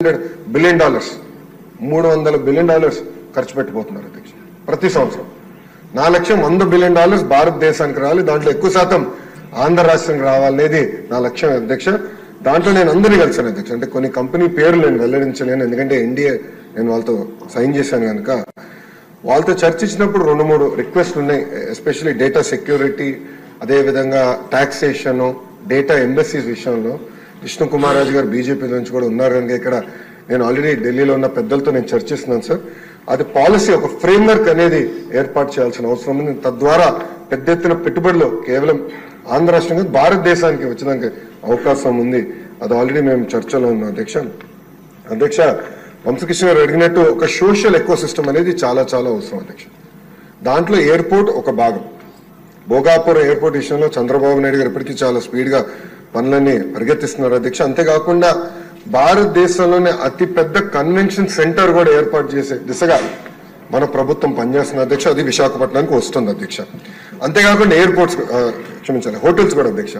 $300 billion $300 billion ఖర్చు పెట్టిపోతున్నారు అధ్యక్ష ప్రతి సంవత్సరం. నా లక్ష్యం $100 బిలియన్ భారతదేశానికి రావాలి, దాంట్లో ఎక్కువ శాతం ఆంధ్ర రాష్ట్రానికి రావాలనేది నా లక్ష్యం అధ్యక్ష. దాంట్లో నేను అందరినీ కలిసాను అధ్యక్ష. అంటే కొన్ని కంపెనీ పేర్లు నేను వెల్లడించలేను, ఎందుకంటే ఎన్డీఏ నేను వాళ్ళతో సైన్ చేశాను కనుక. వాళ్ళతో చర్చించినప్పుడు 2-3 రిక్వెస్ట్లు ఉన్నాయి, ఎస్పెషల్లీ డేటా సెక్యూరిటీ, అదేవిధంగా టాక్సేషన్, డేటా ఎంబసీస్ విషయంలో. విష్ణు కుమార్ రాజు గారు బీజేపీ నుంచి కూడా ఉన్నారు కనుక ఇక్కడ నేను ఆల్రెడీ ఢిల్లీలో ఉన్న పెద్దలతో నేను చర్చిస్తున్నాను సార్. అది పాలసీ ఒక ఫ్రేమ్వర్క్ అనేది ఏర్పాటు చేయాల్సిన అవసరం ఉంది. తద్వారా పెద్ద ఎత్తున పెట్టుబడులు కేవలం ఆంధ్ర రాష్ట్రంగా భారతదేశానికి వచ్చడానికి అవకాశం ఉంది. అది ఆల్రెడీ మేము చర్చలో ఉన్నాం అధ్యక్ష. వంశకృష్ణ గారు అడిగినట్టు ఒక సోషల్ ఎకో సిస్టమ్ అనేది చాలా చాలా అవసరం అధ్యక్ష. దాంట్లో ఎయిర్పోర్ట్ ఒక భాగం. భోగాపురం ఎయిర్పోర్ట్ విషయంలో చంద్రబాబు నాయుడు గారు ఇప్పటికీ చాలా స్పీడ్గా పనులన్నీ పరిగెత్తిస్తున్నారు అధ్యక్ష. అంతేకాకుండా భారతదేశంలోనే అతి పెద్ద కన్వెన్షన్ సెంటర్ కూడా ఏర్పాటు చేసే దిశగా మన ప్రభుత్వం పనిచేస్తున్న అధ్యక్ష. అది విశాఖపట్నానికి వస్తుంది అధ్యక్ష. అంతేకాకుండా ఎయిర్పోర్ట్స్ క్షమించాలి హోటల్స్ కూడా అధ్యక్ష.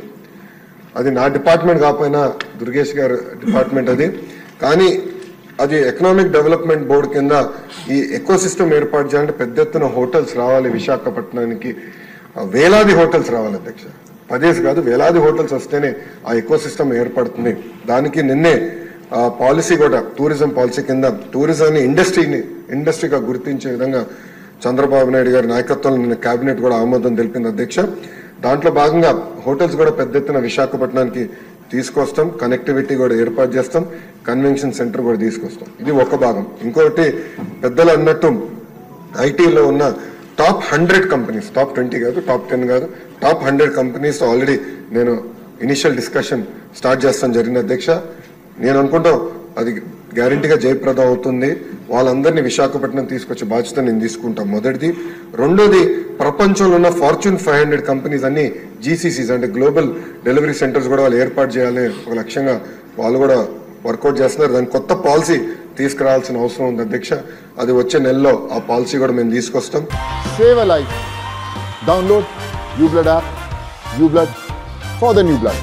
అది నా డిపార్ట్మెంట్ కాకపోయినా దుర్గేష్ గారి డిపార్ట్మెంట్ అది. కానీ అది ఎకనామిక్ డెవలప్మెంట్ బోర్డు కింద ఈ ఎకో సిస్టమ్ ఏర్పాటు చేయాలంటే పెద్ద ఎత్తున హోటల్స్ రావాలి విశాఖపట్నానికి. వేలాది హోటల్స్ రావాలి అధ్యక్ష, 10 కాదు వేలాది హోటల్స్ వస్తేనే ఆ ఎకో సిస్టమ్ ఏర్పడుతుంది. దానికి నిన్నే పాలసీ కూడా టూరిజం పాలసీ కింద టూరిజాన్ని ఇండస్ట్రీగా గుర్తించే విధంగా చంద్రబాబు నాయుడు గారి నాయకత్వంలో నిన్న కేబినెట్ కూడా ఆమోదం తెలిపింది అధ్యక్ష. దాంట్లో భాగంగా హోటల్స్ కూడా పెద్ద ఎత్తున విశాఖపట్నానికి తీసుకొస్తాం, కనెక్టివిటీ కూడా ఏర్పాటు చేస్తాం, కన్వెన్షన్ సెంటర్ కూడా తీసుకొస్తాం. ఇది ఒక భాగం. ఇంకొకటి పెద్దలు అన్నట్టు ఐటీలో ఉన్న టాప్ 100 కంపెనీస్, టాప్ 20 కాదు, టాప్ 10 కాదు, టాప్ 100 కంపెనీస్ ఆల్రెడీ నేను ఇనిషియల్ డిస్కషన్ స్టార్ట్ చేస్తాను జరిగిన అధ్యక్ష. నేను అనుకుంటాం అది గ్యారంటీగా జయప్రదం అవుతుంది. వాళ్ళందరినీ విశాఖపట్నం తీసుకొచ్చే బాధ్యత నేను తీసుకుంటాను మొదటిది. రెండోది, ప్రపంచంలో ఉన్న ఫార్చ్యూన్ 500 కంపెనీస్ అన్ని జీసీసీస్ అంటే గ్లోబల్ డెలివరీ సెంటర్స్ కూడా వాళ్ళు ఏర్పాటు చేయాలని ఒక లక్ష్యంగా వాళ్ళు కూడా వర్కౌట్ చేస్తున్నారు. దాని కొత్త పాలసీ తీసుకురావాల్సిన అవసరం ఉంది అధ్యక్ష. అది వచ్చే నెలలో ఆ పాలసీ కూడా మేము తీసుకొస్తాం. Save a life. Download UBlood app. UBlood for the new blood.